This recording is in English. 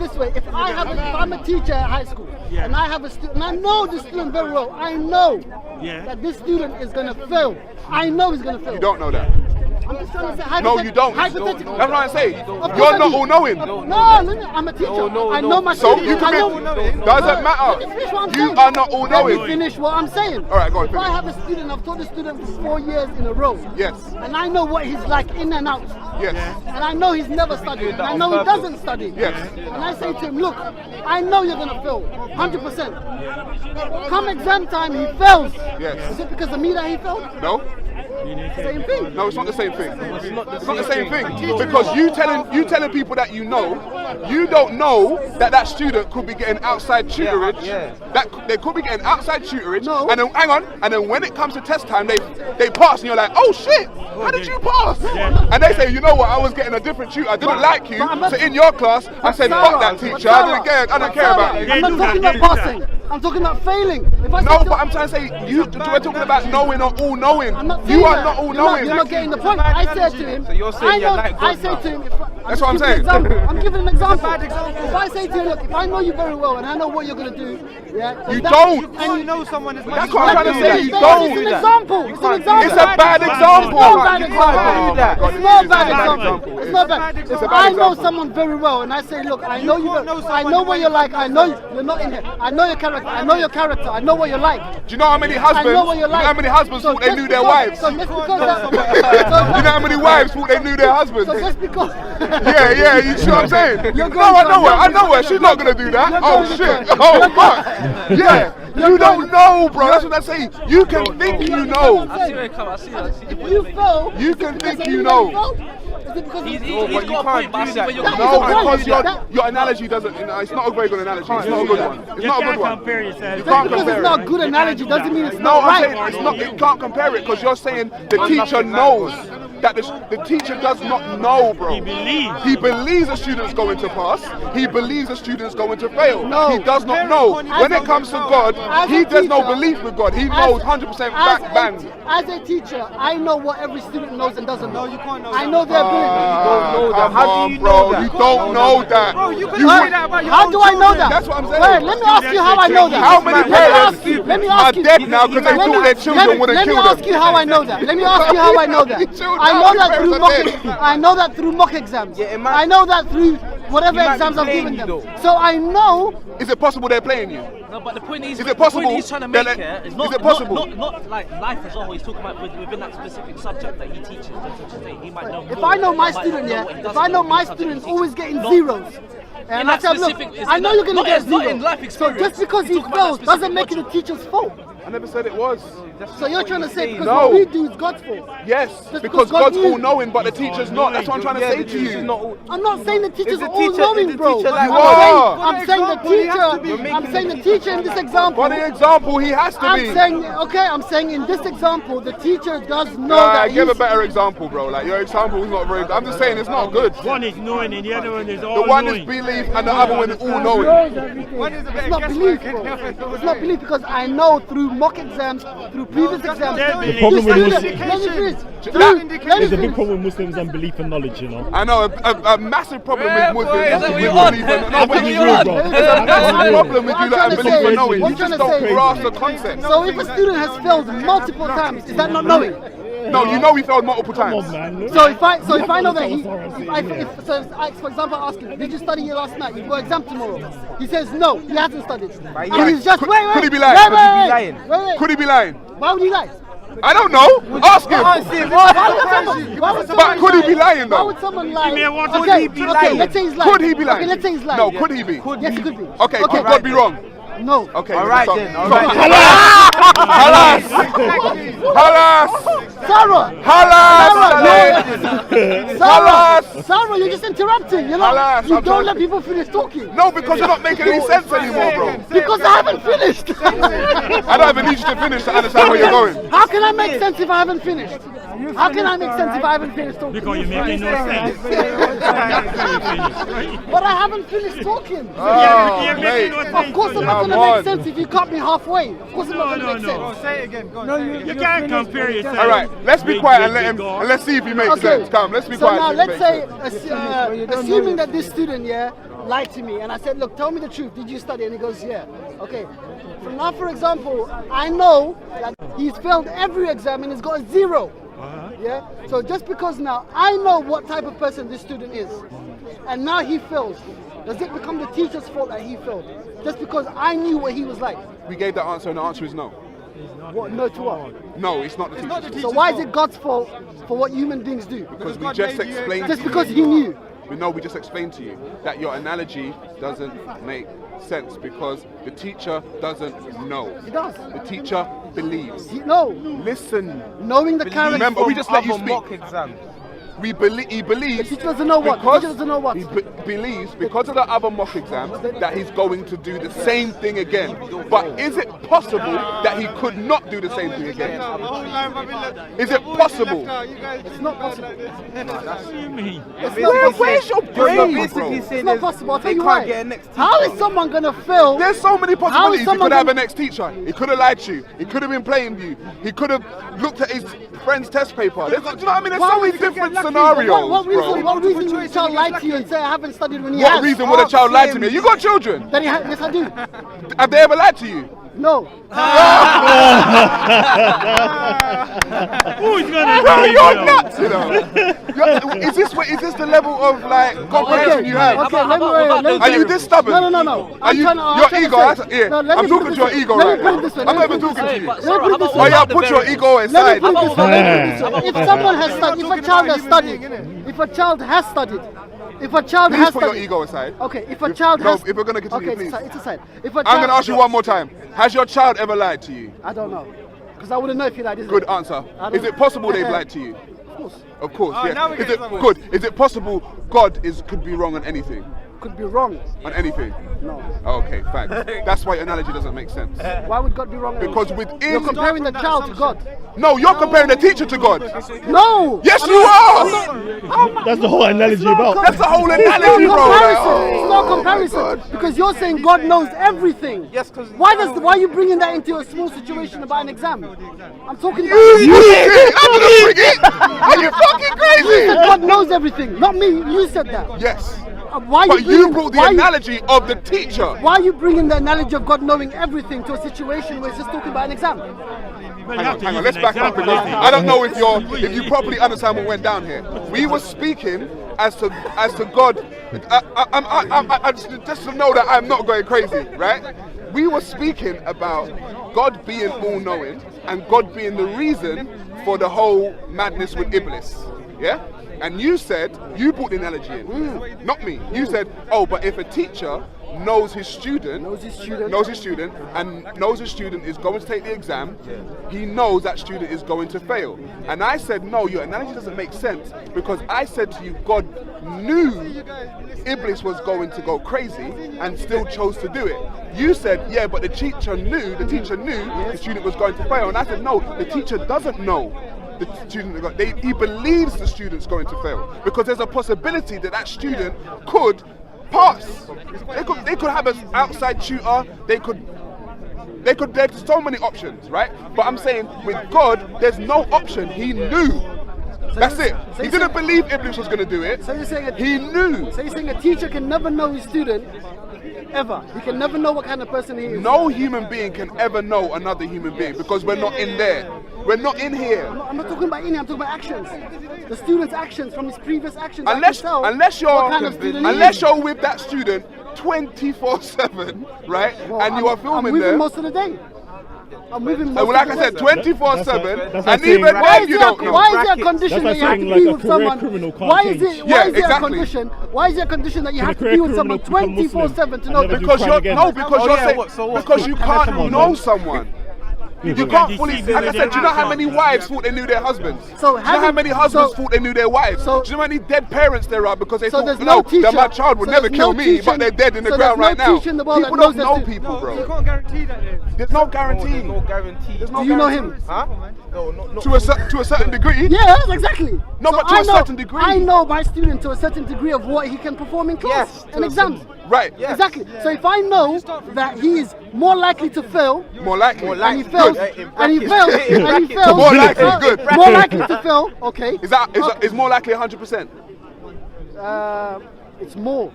this way. If I'm a teacher at high school, and I have a student, and I know this student very well, I know that this student is going to fail. I know he's going to fail. You don't know that. I'm just trying to say no, you don't. That's what I'm saying. You're not all knowing. No, I'm a teacher. I know my So students. you can be, doesn't matter. You are not all knowing. Let me finish what I'm saying. All right, go on. If I have a student, I've taught the student for 4 years in a row. Yes. And I know what he's like in and out. Yes. And I know he's never studied. And I know he doesn't study. Yes. And I say to him, look, I know you're going to fail, 100%. Come exam time, he fails. Yes. Is it because of me that he failed? No. Same thing. No, it's not the same thing. It's not the same thing. Because you telling people that you don't know that student could be getting outside tutorage. That they could be getting outside tutorage. No. And then hang on. And then when it comes to test time, they pass, and you're like, oh shit, how did you pass? And they say, you know what? I was getting a different tutor. I didn't like you. So in your class, I said, fuck that teacher. I don't care about you. I'm not talking about passing. I'm talking about failing. No, but I'm trying to say, we're talking about knowing or all knowing. You are not all knowing. You're not getting the point. I said to him, so you're saying I say to him, that's what I'm saying. I'm giving an example. If I say to you, look, if I know you very well and I know what you're going to do, you don't. And you know someone as much. That's what I'm trying to say. You don't. It's an example. It's an example. It's a bad example. It's not a bad example. It's not bad. It's not bad. I know someone very well, and I say, look, I know you. I know what you're like. I know you're not in here. I know your character. I know your character. I know what you're like. Do you know how many husbands? I know what you're like. How many husbands thought they knew their wives? So just because that. You know how many wives thought they knew their husbands? So just because. Yeah, you see what I'm saying? No, I know her. She's not gonna do that. Oh shit. Oh fuck. Yeah. You don't know, bro. That's what I say. You can think you know. If you fail, you can think you know. Is it because he's got a point, but I see where you're No, because your analogy doesn't. It's not a very good analogy. It's not a good one. It's not a good one. You can't compare because it's not a good analogy doesn't mean it's no, not I'm right. saying it's not. You can't compare it because you're saying the teacher knows that the teacher does not know, bro. He believes the student's going to pass. He believes the student's going to fail. No. He does not know. When it comes to God, he has no belief with God. He knows 100% back bang. As a teacher, I know what every student knows and doesn't know. You can't know I know their ability. You don't know that. How do you know that? You don't know that. Bro, you can say that about your How do I know that? That's what I'm saying. Wait, let me ask you how I know that. How many parents are dead now because they thought their children wouldn't kill them? Let me ask you how I know that. Let me ask you how I know that. I know that through mock exams. I know that through whatever exams I've given them. So I know. Is it possible they're playing you? No, but the point is, it possible? The point he's trying to make here is not, is it possible? not like life as a whole. He's talking about within that specific subject that he teaches. He might know. If I know my student, if I know my student's always getting zeros. And I tell him, look, I know you're going to get zeros. So just because he fails doesn't make it the teacher's fault. I never said it was. So you're trying to say because what we do is God's fault? Yes, because God's all-knowing, but the teacher's not. That's what I'm trying to say to you. I'm not saying the teacher's all-knowing, bro. I'm saying the teacher in this example. For the example, he has to be. I'm saying in this example, the teacher does know that. Give a better example, bro. Like your example is not very good. I'm just saying it's not good. One is knowing and the other one is all-knowing. The one is belief and the other one is all-knowing. It's not belief, bro. It's not belief because I know through mock exams, through previous exams. The problem There's a big problem with Muslims and belief and knowledge, you know. I know a massive problem with Muslims. Is that what you want? There's a massive problem with you and belief and knowing. You just don't grasp the concept. So if a student has failed multiple times, is that not knowing? No, you know he failed multiple times. So if I know that for example, I ask him, did you study here last night? You've got exam tomorrow. He says no, he hasn't studied. And he's just wait. Could he be lying? Could he be lying? Why would he lie? I don't know. Ask him. But could he be lying though? Why would someone lie? Could he be lying? Let's say he's lying. Could he be lying? Okay, let's say he's lying. No, could he be? Yes, he could be. Okay, could God be wrong? No. Okay. Alright then. Halas! Sarah, you're just interrupting. You don't let people finish talking. No, because you're not making any sense anymore, bro. Because I haven't finished. I don't even need you to finish to understand where you're going. How can I make sense if I haven't finished? How can I make sense if I haven't finished talking? Because you're making no sense. But I haven't finished talking. Of course I'm not going to make sense if you cut me halfway. Of course I'm not going to make sense. Say it again. Go on. No, you can't compare yourself. All right, let's be quiet and let him. And let's see if he makes sense. Come, let's be quiet. So now let's say, assuming that this student, lied to me and I said, look, tell me the truth. Did you study? And he goes, yeah. Okay. So now, for example, I know that he's failed every exam and he's got a 0. Yeah. So just because now I know what type of person this student is, and now he fails, does it become the teacher's fault that he failed? Just because I knew what he was like? We gave that answer, and the answer is no. What? No to what? No, it's not the teacher's fault. So why is it God's fault for what human beings do? Because we just explained. Just because he knew. We just explained to you that your analogy doesn't make sense because the teacher doesn't know. He does. The teacher believes. No. Listen. Knowing the character. Remember, we just let you speak. Mock exam. He believes. The teacher doesn't know what. The teacher doesn't know what. He believes because of the other mock exams that he's going to do the same thing again. But is it possible that he could not do the same thing again? Is it possible? It's not possible. What do you mean? Where's your brain, Basically bro? saying It's not possible. I'll tell they you can't why. get a next teacher. How is someone gonna fail? There's so many possibilities. He someone could have gonna- an ex-teacher. He could have lied to you. He could have been playing you. He could have looked at his friend's test paper. Do you know what I mean? There's so many different scenarios, What bro. reason would a child lie to you and say I haven't studied when he What has? reason would a child lie to me? You got children. That he has? Yes, I do. Have they ever lied to you? No. Who's gonna Bro, do it? you're nuts, you know. Is this the level of like comprehension you have? Okay, let me Are you this stubborn? No. Are you your ego? I'm talking to your ego right now. I'm not even talking to you. Oh yeah, put your ego aside. Let me put it this way. If someone has studied, if a child has studied, Please put your ego aside. Okay, if a child No, has... if we're gonna continue, okay, please. it's aside. If a I'm child... gonna ask you one more time. Has your child ever lied to you? I don't know. Because I wouldn't know if he lied, is Good it? answer. I don't Is it possible they've lied to you? Of course. Of course, now yeah. we're Is getting it somewhere. good? Is it possible God could be wrong on anything? Could be wrong. On anything? No. Okay, thanks. That's why your analogy doesn't make sense. Why would God be wrong? Because You're within... comparing the child to God. No, you're comparing the teacher to God. No! Yes, you are! That's the whole analogy about. That's the whole It's analogy, no bro. comparison. It's no Oh, comparison. my God. Because you're saying God knows everything. Yes, because Why are you bringing that into a small situation about an exam? I'm talking about... You did it! I'm gonna bring it! Are you fucking crazy? God knows everything, not me. You said that. Yes. Why But you bringing- brought the why analogy of the teacher. Why are you bringing the analogy of God knowing everything to a situation where it's just talking about an exam? Hang on, let's back up because I don't know if you properly understand what went down here. We were speaking as to God. Just to know that I'm not going crazy, right? We were speaking about God being all-knowing and God being the reason for the whole madness with Iblis. Yeah? And you said, you brought the analogy in, not me. You said, oh, but if a teacher knows his student and knows his student is going to take the exam, he knows that student is going to fail. And I said, no, your analogy doesn't make sense because I said to you, God knew Iblis was going to go crazy and still chose to do it. You said, yeah, but the teacher knew the student was going to fail. And I said, no, the teacher doesn't know. The student, he believes the student's going to fail because there's a possibility that student could pass. They could have an outside tutor. There's so many options, right? But I'm saying with God, there's no option. He knew. That's it. He didn't believe Iblis was going to do it. So you're saying he knew. So you're saying a teacher can never know his student ever. He can never know what kind of person he is. No human being can ever know another human being because we're not in there. We're not in here. I'm not talking about in here, I'm talking about actions. The student's actions from his previous actions. Unless you're with that student 24/7, right? Well, and you are filming I'm with him them. most of the day. I'm with him most Like of I the said, day. 24/7, that's and like even saying- then you don't know. Why is there a condition That's that you have to like be a with career someone? criminal can't Why is change. it? Yeah, Why is there a exactly. condition? Why is there a condition that you Can have a to be career with someone criminal become Muslim 24/7 to and know never that? do Because crime you're again? because you can't know someone. You can't fully. Like I said, do you know how many wives thought they knew their husbands? So do you know how many husbands thought they knew their wives? so- do you know how many dead parents there are because they So thought, there's no, no teacher. that my child would So never there's kill no me, teacher- but they're dead in the so ground there's right no now. teacher in the world People that knows don't know that- people, bro. You can't guarantee that. There's no guarantee. There's no guarantee. There's no Do you know guarantee. him? Huh? No, not To a certain degree. Yeah, exactly. No, but to I a certain degree. I know my student to a certain degree of what he can perform in class Yes, and to a exams. Right. Yes. Exactly. So if I know that he is more likely to fail, More likely. and he fails, Good. and he fails, and he fails, More likely, good. more likely to fail. Okay. Is more likely 100%? It's more.